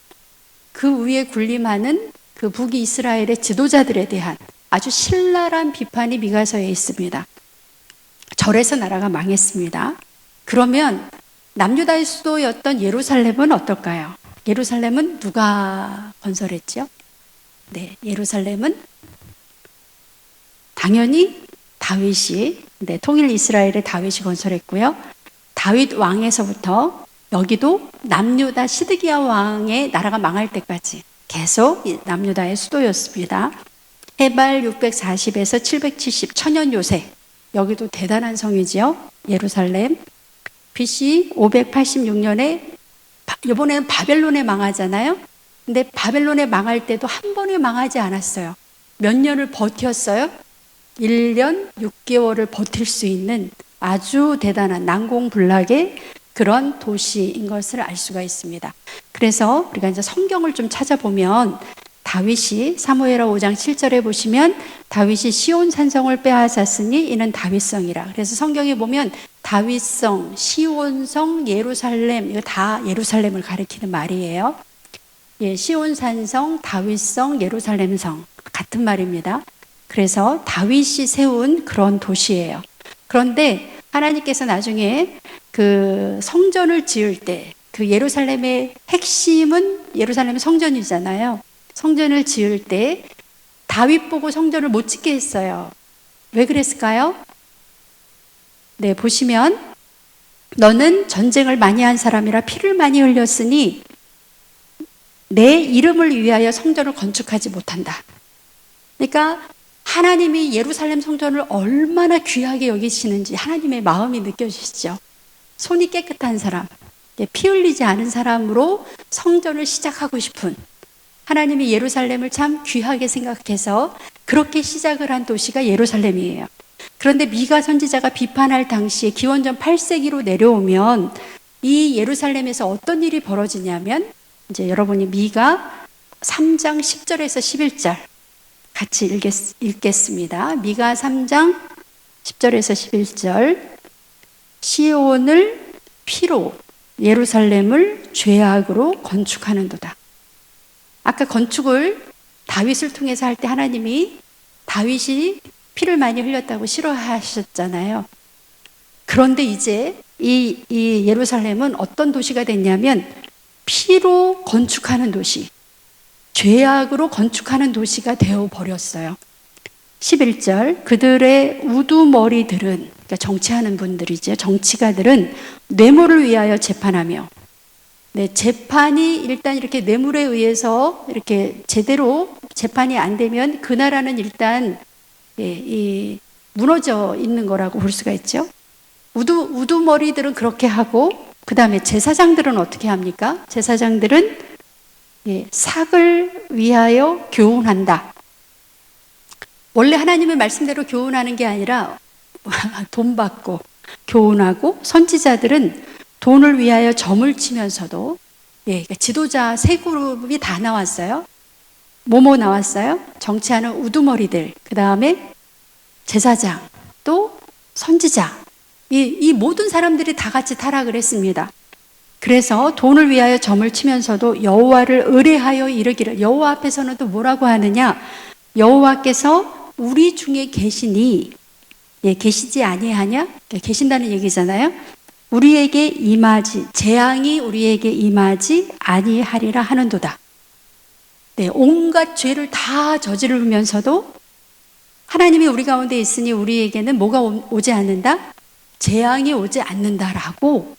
그 위에 군림하는 그 북이스라엘의 지도자들에 대한 아주 신랄한 비판이 미가서에 있습니다. 절에서 나라가 망했습니다. 그러면 남유다의 수도였던 예루살렘은 어떨까요? 예루살렘은 누가 건설했죠? 네, 예루살렘은 당연히 다윗이, 네, 통일 이스라엘의 다윗이 건설했고요. 다윗 왕에서부터 여기도 남유다 시드기야 왕의 나라가 망할 때까지 계속 남유다의 수도였습니다. 해발 640에서 770 천연 요새, 여기도 대단한 성이지요. 예루살렘. BC 586년에 이번에는 바벨론에 망하잖아요. 근데 바벨론에 망할 때도 한 번에 망하지 않았어요. 몇 년을 버텼어요? 1년 6개월을 버틸 수 있는 아주 대단한 난공불락의 그런 도시인 것을 알 수가 있습니다. 그래서 우리가 이제 성경을 좀 찾아보면 다윗이 사무엘하 5장 7절에 보시면 다윗이 시온 산성을 빼앗았으니 이는 다윗성이라. 그래서 성경에 보면 다윗성, 시온성, 예루살렘, 이거 다 예루살렘을 가리키는 말이에요. 예, 시온 산성, 다윗성, 예루살렘성 같은 말입니다. 그래서 다윗이 세운 그런 도시예요. 그런데 하나님께서 나중에 그 성전을 지을 때 그 예루살렘의 핵심은 예루살렘 성전이잖아요. 성전을 지을 때 다윗 보고 성전을 못 짓게 했어요. 왜 그랬을까요? 네, 보시면 너는 전쟁을 많이 한 사람이라 피를 많이 흘렸으니 내 이름을 위하여 성전을 건축하지 못한다. 그러니까 하나님이 예루살렘 성전을 얼마나 귀하게 여기시는지 하나님의 마음이 느껴지시죠. 손이 깨끗한 사람, 피 흘리지 않은 사람으로 성전을 시작하고 싶은, 하나님이 예루살렘을 참 귀하게 생각해서 그렇게 시작을 한 도시가 예루살렘이에요. 그런데 미가 선지자가 비판할 당시에 기원전 8세기로 내려오면 이 예루살렘에서 어떤 일이 벌어지냐면, 이제 여러분이 미가 3장 10절에서 11절 같이 읽겠습니다. 미가 3장 10절에서 11절. 시온을 피로 예루살렘을 죄악으로 건축하는도다. 아까 건축을 다윗을 통해서 할 때 하나님이 다윗이 피를 많이 흘렸다고 싫어하셨잖아요. 그런데 이제 이 예루살렘은 어떤 도시가 됐냐면 피로 건축하는 도시, 죄악으로 건축하는 도시가 되어버렸어요. 11절, 그들의 우두머리들은, 그러니까 정치하는 분들이죠. 정치가들은 뇌물을 위하여 재판하며, 네, 재판이 일단 이렇게 뇌물에 의해서 이렇게 제대로 재판이 안 되면 그 나라는 일단 무너져 있는 거라고 볼 수가 있죠. 우두머리들은 그렇게 하고, 그 다음에 제사장들은 어떻게 합니까? 제사장들은 삭을 위하여 교훈한다. 원래 하나님의 말씀대로 교훈하는 게 아니라 돈 받고 교훈하고, 선지자들은 돈을 위하여 점을 치면서도, 그러니까 지도자 세 그룹이 다 나왔어요. 뭐뭐 나왔어요? 정치하는 우두머리들, 그 다음에 제사장, 또 선지자, 이 모든 사람들이 다 같이 타락을 했습니다. 그래서 돈을 위하여 점을 치면서도 여호와를 의뢰하여 이르기를, 여호와 앞에서는 또 뭐라고 하느냐? 여호와께서 우리 중에 계시니, 계시지 아니하냐? 계신다는 얘기잖아요. 우리에게 임하지, 재앙이 우리에게 임하지 아니하리라 하는도다. 네, 온갖 죄를 다 저지르면서도 하나님이 우리 가운데 있으니 우리에게는 뭐가 오지 않는다? 재앙이 오지 않는다라고.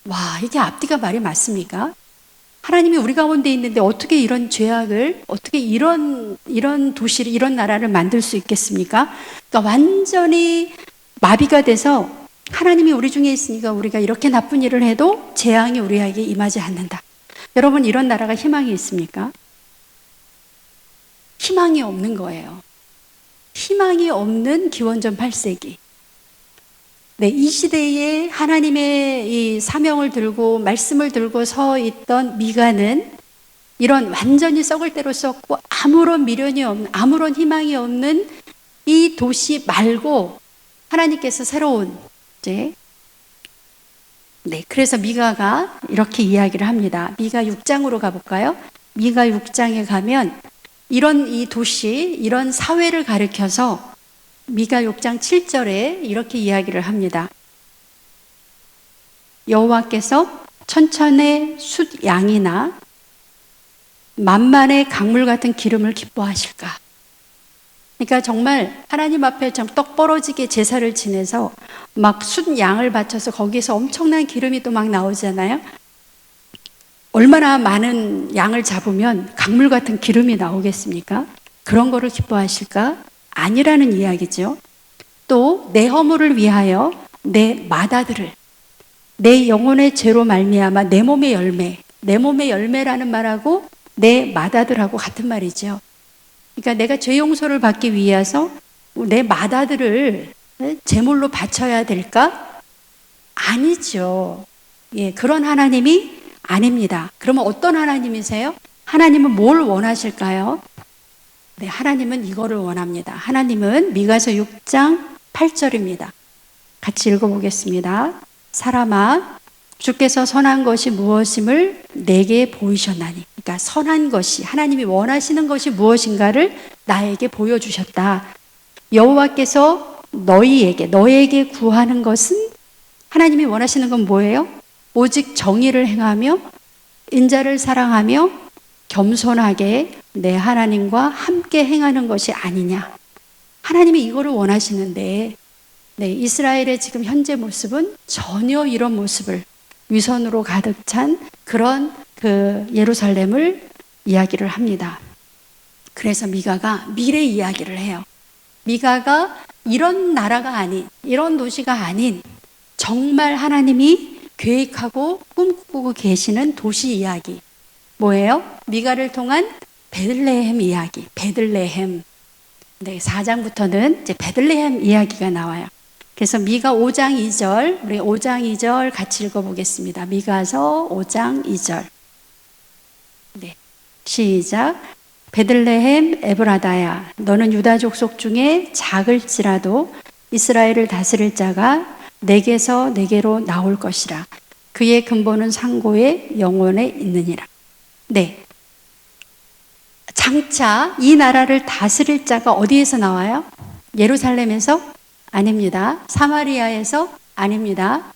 와, 이게 앞뒤가 말이 맞습니까? 하나님이 우리 가운데 있는데 어떻게 이런 죄악을, 어떻게 이런 도시를, 이런 나라를 만들 수 있겠습니까? 그러니까 완전히 마비가 돼서 하나님이 우리 중에 있으니까 우리가 이렇게 나쁜 일을 해도 재앙이 우리에게 임하지 않는다. 여러분, 이런 나라가 희망이 있습니까? 희망이 없는 거예요. 희망이 없는 기원전 8세기. 네, 이 시대에 하나님의 이 사명을 들고 말씀을 들고 서 있던 미가는 이런 완전히 썩을 대로 썩고 아무런 미련이 없는, 아무런 희망이 없는 이 도시 말고 하나님께서 새로운, 네, 그래서 미가가 이렇게 이야기를 합니다. 미가 6장으로 가볼까요? 미가 6장에 가면 이런 이 도시, 이런 사회를 가리켜서 미가 6장 7절에 이렇게 이야기를 합니다. 여호와께서 천천의 숫 양이나 만만의 강물 같은 기름을 기뻐하실까? 그러니까 정말 하나님 앞에 좀 떡 벌어지게 제사를 지내서 막 숫 양을 바쳐서 거기서 엄청난 기름이 또 막 나오잖아요. 얼마나 많은 양을 잡으면 강물 같은 기름이 나오겠습니까? 그런 거를 기뻐하실까? 아니라는 이야기죠. 또 내 허물을 위하여 내 마다들을, 내 영혼의 죄로 말미암아 내 몸의 열매, 내 몸의 열매라는 말하고 내 마다들하고 같은 말이죠. 그러니까 내가 죄 용서를 받기 위해서 내 마다들을 제물로 바쳐야 될까? 아니죠. 예, 그런 하나님이 아닙니다. 그러면 어떤 하나님이세요? 하나님은 뭘 원하실까요? 네, 하나님은 이거를 원합니다. 하나님은 미가서 6장 8절입니다. 같이 읽어보겠습니다. 사람아, 주께서 선한 것이 무엇임을 내게 보이셨나니. 그러니까 선한 것이, 하나님이 원하시는 것이 무엇인가를 나에게 보여주셨다. 여호와께서 너에게 구하는 것은, 하나님이 원하시는 건 뭐예요? 오직 정의를 행하며 인자를 사랑하며 겸손하게 내 하나님과 함께 행하는 것이 아니냐. 하나님이 이거를 원하시는데, 네, 이스라엘의 지금 현재 모습은 전혀 이런 모습을, 위선으로 가득 찬 그런 그 예루살렘을 이야기를 합니다. 그래서 미가가 미래 이야기를 해요. 미가가 이런 나라가 아닌, 이런 도시가 아닌 정말 하나님이 계획하고 꿈꾸고 계시는 도시 이야기. 뭐예요? 미가를 통한 베들레헴 이야기. 베들레헴. 네, 4장부터는 이제 베들레헴 이야기가 나와요. 그래서 미가 5장 2절, 우리 5장 2절 같이 읽어보겠습니다. 미가서 5장 2절. 네, 시작. 베들레헴 에브라다야, 너는 유다 족속 중에 작을지라도 이스라엘을 다스릴 자가 내게서 내게로 나올 것이라. 그의 근본은 상고의 영원에 있느니라. 네, 장차 이 나라를 다스릴 자가 어디에서 나와요? 예루살렘에서? 아닙니다. 사마리아에서? 아닙니다.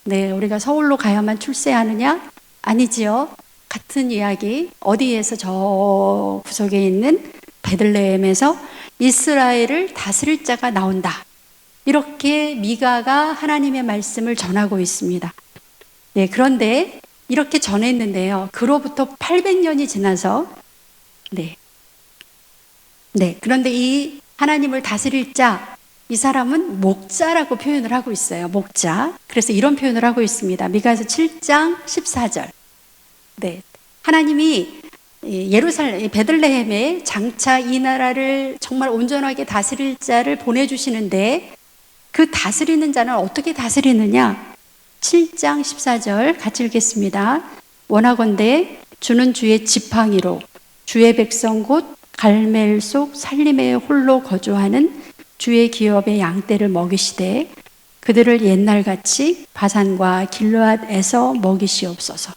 네, 우리가 서울로 가야만 출세하느냐? 아니지요. 같은 이야기. 어디에서? 저 구석에 있는 베들레헴에서 이스라엘을 다스릴 자가 나온다. 이렇게 미가가 하나님의 말씀을 전하고 있습니다. 네, 그런데 이렇게 전했는데요. 그로부터 800년이 지나서 그런데 이 하나님을 다스릴 자, 이 사람은 목자라고 표현을 하고 있어요. 목자. 그래서 이런 표현을 하고 있습니다. 미가서 7장 14절. 네, 하나님이 예루살렘, 베들레헴에 장차 이 나라를 정말 온전하게 다스릴 자를 보내주시는데, 그 다스리는 자는 어떻게 다스리느냐? 7장 14절 같이 읽겠습니다. 원하건대 주는 주의 지팡이로 주의 백성 곧 갈멜 속 살림에 홀로 거주하는 주의 기업의 양떼를 먹이시되 그들을 옛날같이 바산과 길르앗에서 먹이시옵소서.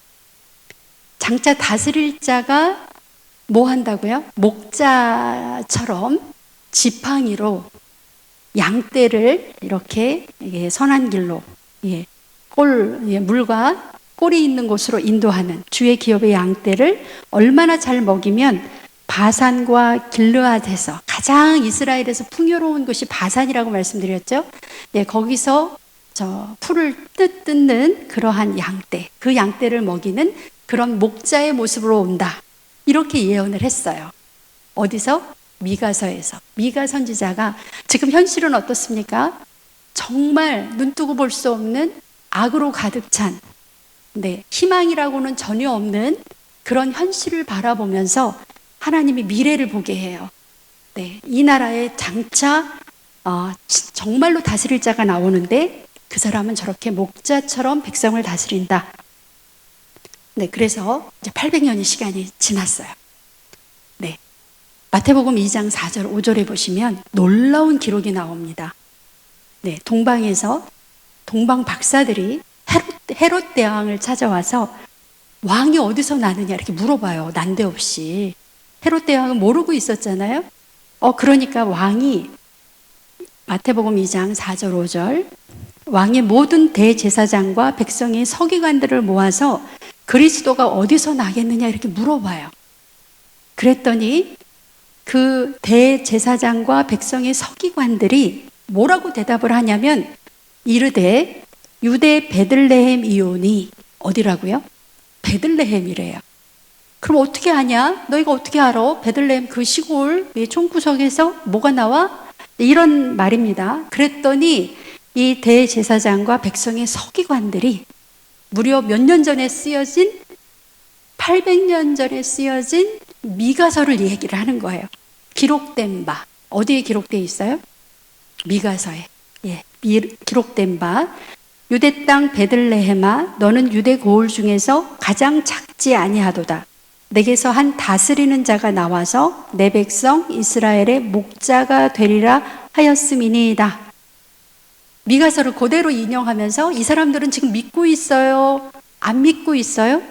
장차 다스릴 자가 뭐 한다고요? 목자처럼 지팡이로 양떼를 이렇게 선한 길로, 물과 꼴이 있는 곳으로 인도하는 주의 기업의 양떼를 얼마나 잘 먹이면 바산과 길르앗에서, 가장 이스라엘에서 풍요로운 곳이 바산이라고 말씀드렸죠. 거기서 저 풀을 뜯는 그러한 양떼, 그 양떼를 먹이는 그런 목자의 모습으로 온다. 이렇게 예언을 했어요. 어디서? 미가서에서. 미가 선지자가. 지금 현실은 어떻습니까? 정말 눈뜨고 볼 수 없는 악으로 가득 찬, 희망이라고는 전혀 없는 그런 현실을 바라보면서 하나님이 미래를 보게 해요. 이 나라에 장차 정말로 다스릴 자가 나오는데 그 사람은 저렇게 목자처럼 백성을 다스린다. 그래서 이제 800년의 시간이 지났어요. 마태복음 2장 4절 5절에 보시면 놀라운 기록이 나옵니다. 동방에서 동방 박사들이 헤롯 대왕을 찾아와서 왕이 어디서 나느냐 이렇게 물어봐요. 난데없이. 헤롯 대왕은 모르고 있었잖아요. 그러니까 왕이 마태복음 2장 4절 5절 왕의 모든 대제사장과 백성의 서기관들을 모아서 그리스도가 어디서 나겠느냐 이렇게 물어봐요. 그랬더니 그 대제사장과 백성의 서기관들이 뭐라고 대답을 하냐면 이르되 유대 베들레헴이오니 어디라고요? 베들레헴이래요. 그럼 어떻게 아냐? 너희가 어떻게 알아? 베들레헴 그 시골 총구석에서 뭐가 나와? 이런 말입니다. 그랬더니 이 대제사장과 백성의 서기관들이 무려 몇 년 전에 쓰여진 800년 전에 쓰여진 미가서를 얘기를 하는 거예요. 기록된 바. 어디에 기록되어 있어요? 미가서에. 기록된 바. 유대 땅 베들레헴아 너는 유대 고을 중에서 가장 작지 아니하도다. 내게서 한 다스리는 자가 나와서 내 백성 이스라엘의 목자가 되리라 하였음이니이다. 미가서를 그대로 인용하면서 이 사람들은 지금 믿고 있어요? 안 믿고 있어요?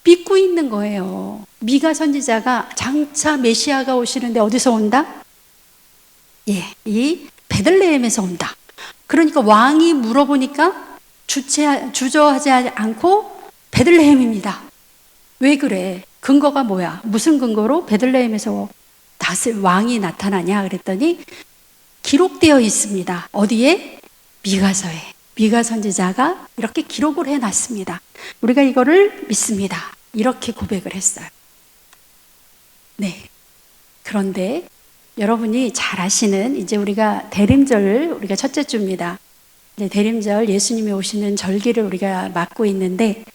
믿고 있는 거예요. 미가 선지자가 장차 메시아가 오시는데 어디서 온다? 이 베들레헴에서 온다. 그러니까 왕이 물어보니까 주저하지 않고 베들레헴입니다. 왜 그래? 근거가 뭐야? 무슨 근거로 베들레헴에서 왕이 나타나냐? 그랬더니 기록되어 있습니다. 어디에? 미가서에. 미가 선지자가 이렇게 기록을 해놨습니다. 우리가 이거를 믿습니다. 이렇게 고백을 했어요. 네. 그런데 여러분이 잘 아시는 이제 우리가 대림절 우리가 첫째 주입니다. 이제 대림절 예수님이 오시는 절기를 우리가 맞고 있는데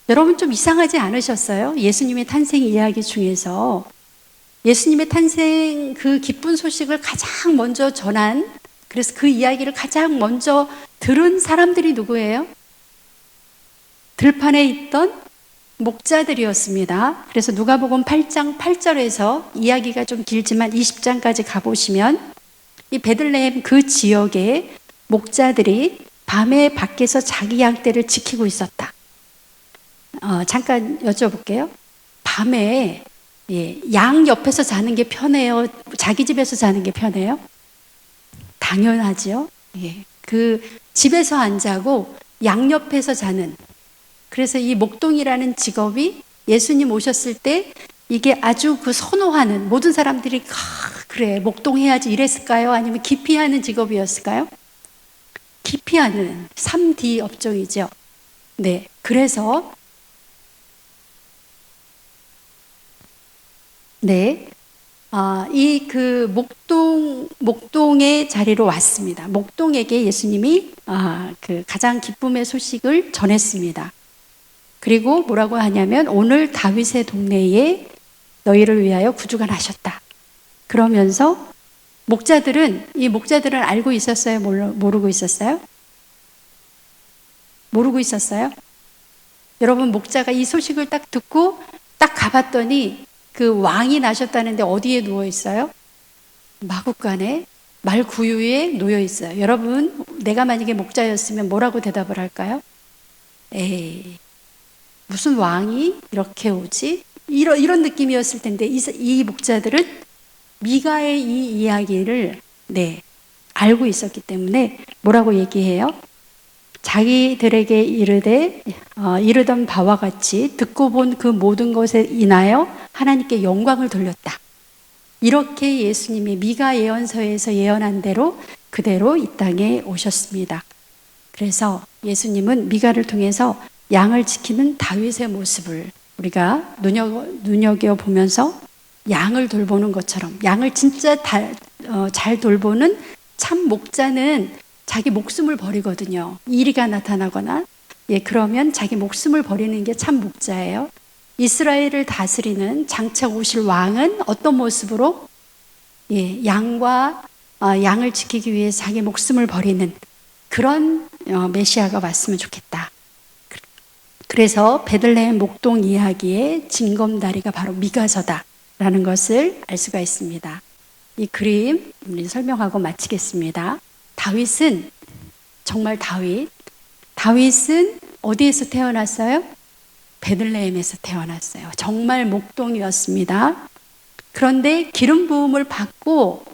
여러분 좀 이상하지 않으셨어요? 예수님의 탄생 이야기 중에서 예수님의 탄생 그 기쁜 소식을 가장 먼저 전한 그래서 그 이야기를 가장 먼저 들은 사람들이 누구예요? 들판에 있던 목자들이었습니다. 그래서 누가복음 8장 8절에서 이야기가 좀 길지만 20장까지 가보시면 이 베들레헴 그 지역에 목자들이 밤에 밖에서 자기 양떼를 지키고 있었다. 잠깐 여쭤볼게요. 밤에 양 옆에서 자는 게 편해요? 자기 집에서 자는 게 편해요? 당연하죠. 그 집에서 안 자고 양 옆에서 자는 그래서 이 목동이라는 직업이 예수님 오셨을 때 이게 아주 그 선호하는 모든 사람들이 그래 목동해야지 이랬을까요? 아니면 기피하는 직업이었을까요? 기피하는 3D 업종이죠. 네, 그래서 이 그 목동의 자리로 왔습니다. 목동에게 예수님이 그 가장 기쁨의 소식을 전했습니다. 그리고 뭐라고 하냐면 오늘 다윗의 동네에 너희를 위하여 구주가 나셨다. 그러면서 목자들은 알고 있었어요? 모르고 있었어요? 모르고 있었어요? 여러분 목자가 이 소식을 딱 듣고 딱 가봤더니 그 왕이 나셨다는데 어디에 누워 있어요? 마구간에 말 구유에 놓여 있어요. 여러분 내가 만약에 목자였으면 뭐라고 대답을 할까요? 에이 무슨 왕이 이렇게 오지? 이런 느낌이었을 텐데 이 목자들은 미가의 이 이야기를 알고 있었기 때문에 뭐라고 얘기해요? 자기들에게 이르던 바와 같이 듣고 본 그 모든 것에 인하여 하나님께 영광을 돌렸다. 이렇게 예수님이 미가 예언서에서 예언한 대로 그대로 이 땅에 오셨습니다. 그래서 예수님은 미가를 통해서 양을 지키는 다윗의 모습을 우리가 눈여겨보면서 양을 돌보는 것처럼 양을 진짜 잘 돌보는 참 목자는 자기 목숨을 버리거든요. 이리가 나타나거나 그러면 자기 목숨을 버리는 게 참 목자예요. 이스라엘을 다스리는 장차 오실 왕은 어떤 모습으로? 양을 지키기 위해 자기 목숨을 버리는 그런 메시아가 왔으면 좋겠다. 그래서 베들레헴 목동 이야기의 징검다리가 바로 미가서다라는 것을 알 수가 있습니다. 이 그림 설명하고 마치겠습니다. 다윗은 정말 다윗은 어디에서 태어났어요? 베들레헴에서 태어났어요. 정말 목동이었습니다. 그런데 기름 부음을 받고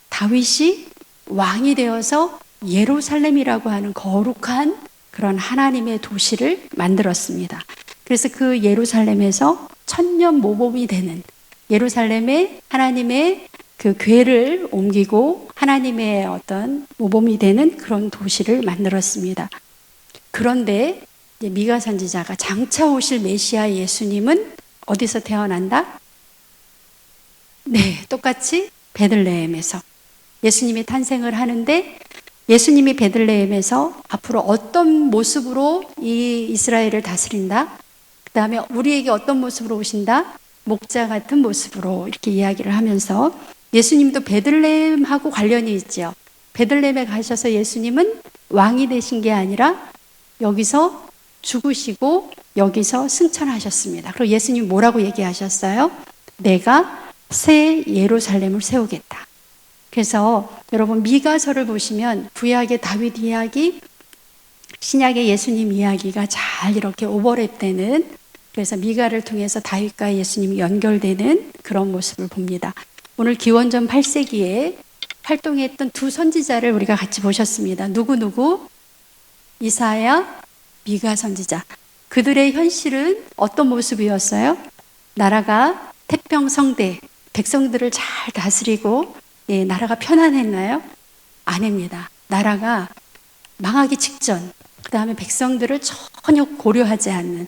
다윗이 왕이 되어서 예루살렘이라고 하는 거룩한 그런 하나님의 도시를 만들었습니다. 그래서 그 예루살렘에서 천년 모범이 되는, 예루살렘에 하나님의 그 궤를 옮기고 하나님의 어떤 모범이 되는 그런 도시를 만들었습니다. 그런데 미가 선지자가 장차 오실 메시아 예수님은 어디서 태어난다? 네, 똑같이 베들레헴에서 예수님이 탄생을 하는데, 예수님이 베들레헴에서 앞으로 어떤 모습으로 이 이스라엘을 다스린다? 그 다음에 우리에게 어떤 모습으로 오신다? 목자 같은 모습으로, 이렇게 이야기를 하면서 예수님도 베들레헴하고 관련이 있죠. 베들레헴에 가셔서 예수님은 왕이 되신 게 아니라 여기서 죽으시고 여기서 승천하셨습니다. 그리고 예수님 뭐라고 얘기하셨어요? 내가 새 예루살렘을 세우겠다. 그래서 여러분 미가서를 보시면 구약의 다윗 이야기, 신약의 예수님 이야기가 잘 이렇게 오버랩되는, 그래서 미가를 통해서 다윗과 예수님이 연결되는 그런 모습을 봅니다. 오늘 기원전 8세기에 활동했던 두 선지자를 우리가 같이 보셨습니다. 누구? 이사야, 미가 선지자. 그들의 현실은 어떤 모습이었어요? 나라가 태평성대, 백성들을 잘 다스리고 나라가 편안했나요? 아닙니다. 나라가 망하기 직전, 그 다음에 백성들을 전혀 고려하지 않는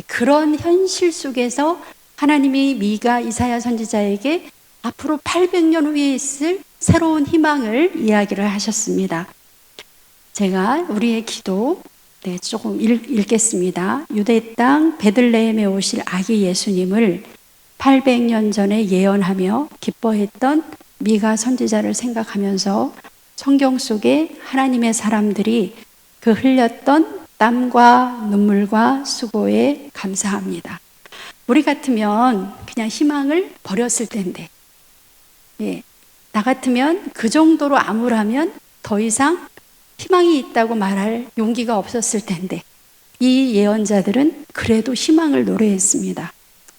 그런 현실 속에서 하나님이 미가, 이사야 선지자에게 앞으로 800년 후에 있을 새로운 희망을 이야기를 하셨습니다. 제가 우리의 기도 조금 읽겠습니다. 유대 땅 베들레헴에 오실 아기 예수님을 800년 전에 예언하며 기뻐했던 미가 선지자를 생각하면서 성경 속에 하나님의 사람들이 그 흘렸던 땀과 눈물과 수고에 감사합니다. 우리 같으면 그냥 희망을 버렸을 텐데, 나 같으면 그 정도로 암울하면 더 이상 희망이 있다고 말할 용기가 없었을 텐데, 이 예언자들은 그래도 희망을 노래했습니다.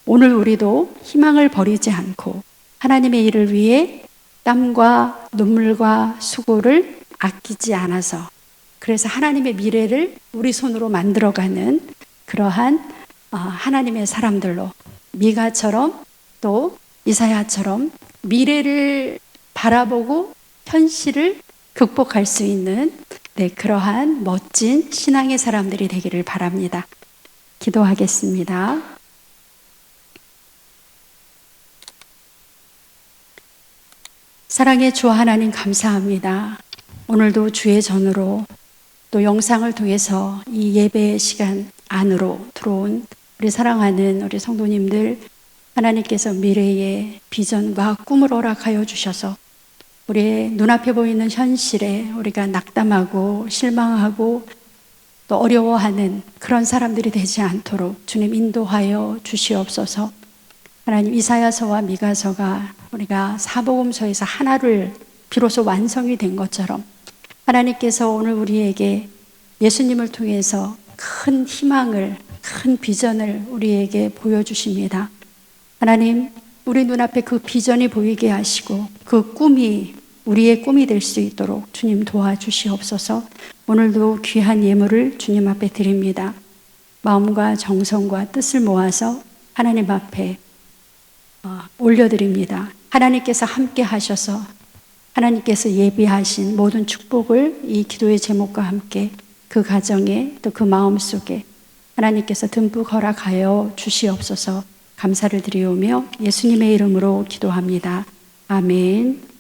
오늘 우리도 희망을 버리지 않고 하나님의 일을 위해 땀과 눈물과 수고를 아끼지 않아서, 그래서 하나님의 미래를 우리 손으로 만들어가는 그러한 하나님의 사람들로, 미가처럼 또 이사야처럼 미래를 바라보고 현실을 극복할 수 있는 그러한 멋진 신앙의 사람들이 되기를 바랍니다. 기도하겠습니다. 사랑의 주 하나님 감사합니다. 오늘도 주의 전으로 또 영상을 통해서 이 예배 시간 안으로 들어온 우리 사랑하는 우리 성도님들, 하나님께서 미래의 비전과 꿈을 허락하여 주셔서 우리의 눈앞에 보이는 현실에 우리가 낙담하고 실망하고 또 어려워하는 그런 사람들이 되지 않도록 주님 인도하여 주시옵소서. 하나님, 이사야서와 미가서가 우리가 사복음서에서 하나를 비로소 완성이 된 것처럼 하나님께서 오늘 우리에게 예수님을 통해서 큰 희망을, 큰 비전을 우리에게 보여주십니다. 하나님, 우리 눈앞에 그 비전이 보이게 하시고 그 꿈이 우리의 꿈이 될 수 있도록 주님 도와주시옵소서. 오늘도 귀한 예물을 주님 앞에 드립니다. 마음과 정성과 뜻을 모아서 하나님 앞에 올려드립니다. 하나님께서 함께 하셔서 하나님께서 예비하신 모든 축복을 이 기도의 제목과 함께 그 가정에 또 그 마음 속에 하나님께서 듬뿍 허락하여 주시옵소서. 감사를 드리오며 예수님의 이름으로 기도합니다. 아멘.